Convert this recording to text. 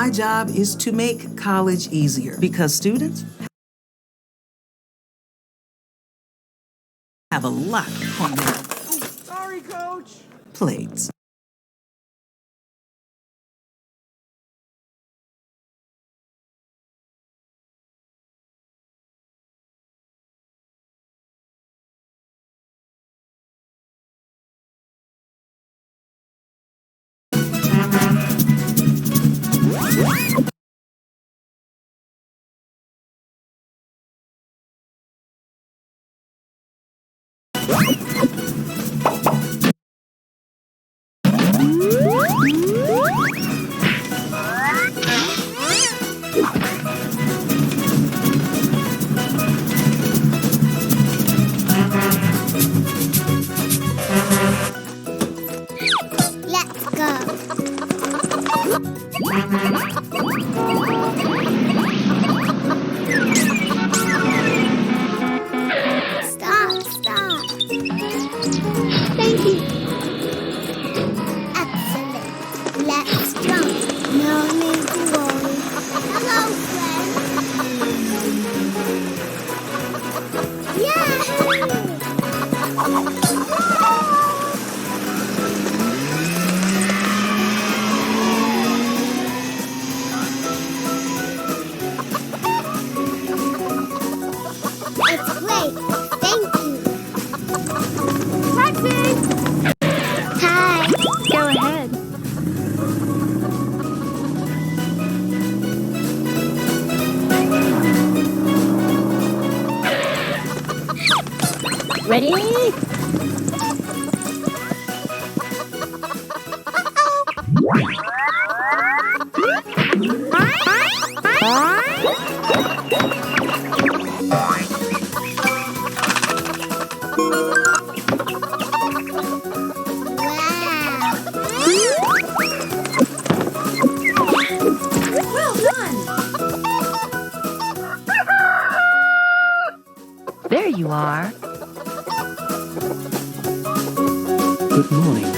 My job is to make college easier because students have a lot on their Sorry, Coach. plates. Let's go. Stop. Thank you. Excellent. Let's jump. No need to worry. Hello, friend. It's great. Thank you. Taxi! Hi. Go ahead. Ready? Well done. There you are. Good morning.